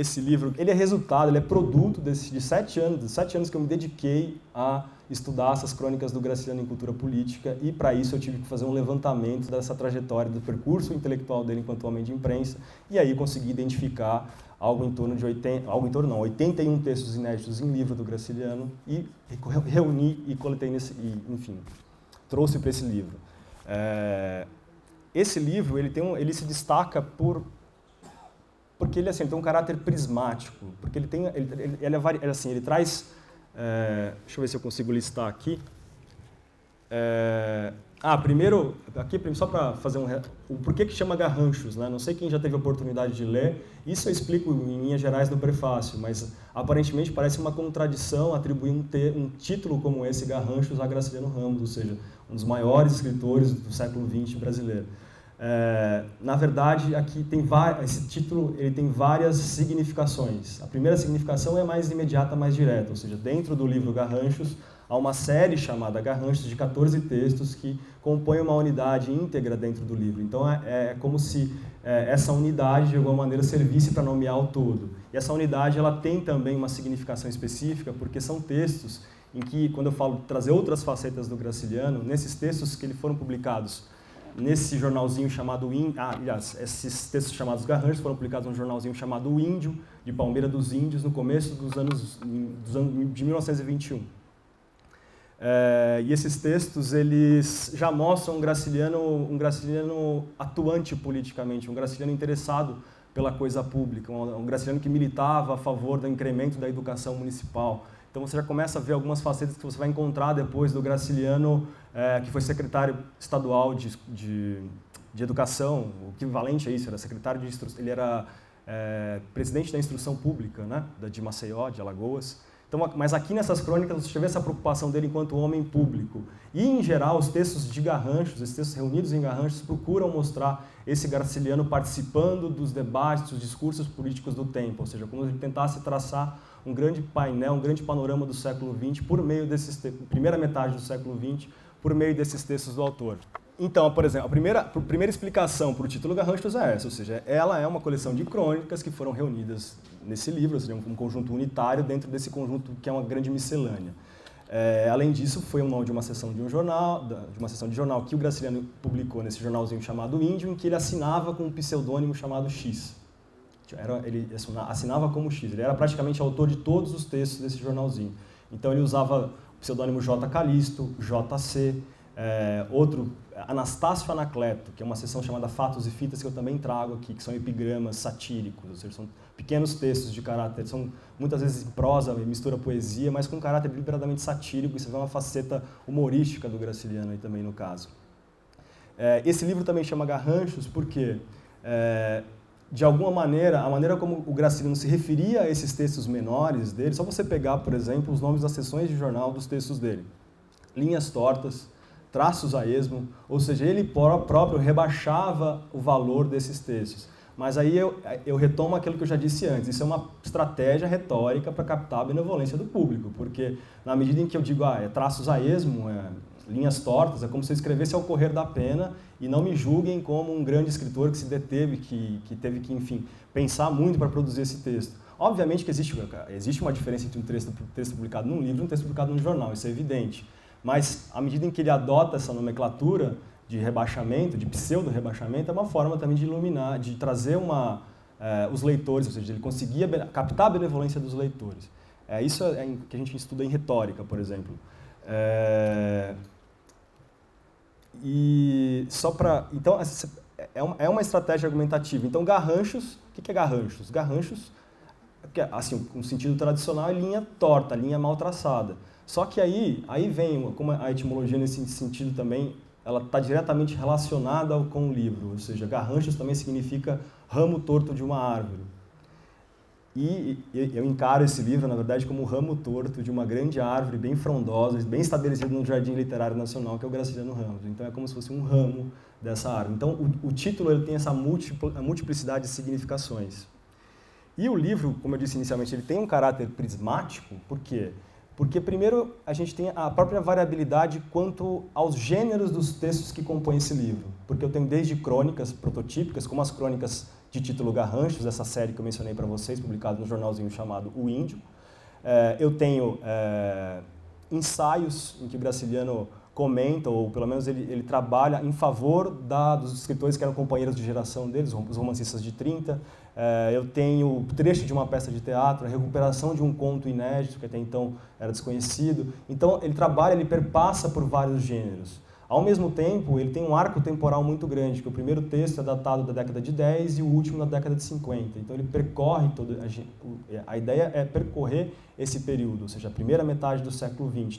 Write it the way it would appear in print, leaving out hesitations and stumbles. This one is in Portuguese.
esse livro, ele é resultado, ele é produto de 7 anos que eu me dediquei a estudar essas crônicas do Graciliano em cultura política, e para isso eu tive que fazer um levantamento dessa trajetória, do percurso intelectual dele enquanto homem de imprensa, e aí consegui identificar algo em torno de 81 textos inéditos em livro do Graciliano, e reuni e coletei enfim, trouxe para esse livro. Esse livro, ele se destaca porque ele, assim, tem um caráter prismático, porque ele traz, deixa eu ver se eu consigo listar aqui. Primeiro, só para fazer o porquê que chama Garranchos, né? Não sei quem já teve a oportunidade de ler, isso eu explico em linhas gerais no prefácio, mas aparentemente parece uma contradição atribuir um título como esse, Garranchos, a Graciliano Ramos, ou seja, um dos maiores escritores do século XX brasileiro. Na verdade, aqui esse título ele tem várias significações. A primeira significação é mais imediata, mais direta, ou seja, dentro do livro Garranchos, há uma série chamada Garranchos de 14 textos que compõem uma unidade íntegra dentro do livro. Então, é como se essa unidade, de alguma maneira, servisse para nomear o todo. E essa unidade ela tem também uma significação específica, porque são textos em que, quando eu falo trazer outras facetas do Graciliano, nesses textos que foram publicados nesse jornalzinho chamado esses textos chamados Garranchos foram publicados num jornalzinho chamado O Índio, de Palmeira dos Índios, no começo dos anos de 1921. E esses textos eles já mostram um Graciliano atuante politicamente, um Graciliano interessado pela coisa pública, um Graciliano que militava a favor do incremento da educação municipal. Então você já começa a ver algumas facetas que você vai encontrar depois do Graciliano, que foi secretário estadual de educação, o equivalente a isso, era secretário de instrução, ele era presidente da instrução pública, né, de Maceió, de Alagoas. Então, mas aqui nessas crônicas você vê essa preocupação dele enquanto homem público. E, em geral, os textos de Garranchos, esses textos reunidos em Garranchos, procuram mostrar esse Graciliano participando dos debates, dos discursos políticos do tempo, ou seja, como se ele tentasse traçar um grande painel, um grande panorama do século XX, por meio primeira metade do século XX, por meio desses textos do autor. Então, por exemplo, a primeira explicação para o título Garranchos é essa, ou seja, ela é uma coleção de crônicas que foram reunidas nesse livro, ou seja, um conjunto unitário dentro desse conjunto que é uma grande miscelânea. Além disso, foi o nome de uma sessão de jornal que o Graciliano publicou nesse jornalzinho chamado Índio, em que ele assinava com um pseudônimo chamado X. Ele assinava como X, ele era praticamente autor de todos os textos desse jornalzinho. Então ele usava o pseudônimo J. Calisto, JC, outro, Anastácio Anacleto, que é uma seção chamada Fatos e Fitas, que eu também trago aqui, que são epigramas satíricos, ou seja, são pequenos textos de caráter, são muitas vezes em prosa, mistura poesia, mas com caráter deliberadamente satírico, e você vê uma faceta humorística do Graciliano aí também no caso. Esse livro também chama Garranchos porque, de alguma maneira, a maneira como o Graciliano se referia a esses textos menores dele, só você pegar, por exemplo, os nomes das seções de jornal dos textos dele. Linhas tortas, traços a esmo, ou seja, ele próprio rebaixava o valor desses textos. Mas aí eu retomo aquilo que eu já disse antes, isso é uma estratégia retórica para captar a benevolência do público, porque na medida em que eu digo, traços a esmo, linhas tortas, é como se eu escrevesse ao correr da pena e não me julguem como um grande escritor que se deteve, que teve que, enfim, pensar muito para produzir esse texto. Obviamente que existe uma diferença entre um texto publicado num livro e um texto publicado num jornal, isso é evidente. Mas, à medida em que ele adota essa nomenclatura de rebaixamento, de pseudo-rebaixamento, é uma forma também de iluminar, de trazer os leitores, ou seja, ele conseguia captar a benevolência dos leitores. Isso é que a gente estuda em retórica, por exemplo. Então, é uma estratégia argumentativa. Então, Garranchos, o que é Garranchos? Garranchos, assim, um sentido tradicional, é linha torta, linha mal traçada. Só que aí vem, como a etimologia nesse sentido também, ela está diretamente relacionada com o livro, ou seja, Garranchos também significa ramo torto de uma árvore. E eu encaro esse livro, na verdade, como o ramo torto de uma grande árvore bem frondosa, bem estabelecida no Jardim Literário Nacional, que é o Graciliano Ramos. Então é como se fosse um ramo dessa árvore. Então o título ele tem essa multiplicidade de significações. E o livro, como eu disse inicialmente, ele tem um caráter prismático, por quê? Porque, primeiro, a gente tem a própria variabilidade quanto aos gêneros dos textos que compõem esse livro. Porque eu tenho desde crônicas prototípicas, como as crônicas de título Garranchos, essa série que eu mencionei para vocês, publicada no jornalzinho chamado O Índio. Eu tenho ensaios em que o Graciliano comenta, ou pelo menos ele trabalha em favor dos escritores que eram companheiros de geração deles, os romancistas de 30. Eu tenho trecho de uma peça de teatro, a recuperação de um conto inédito, que até então era desconhecido. Então, ele trabalha, ele perpassa por vários gêneros. Ao mesmo tempo, ele tem um arco temporal muito grande, que o primeiro texto é datado da década de 10 e o último da década de 50. Então, ele percorre a ideia é percorrer esse período, ou seja, a primeira metade do século XX.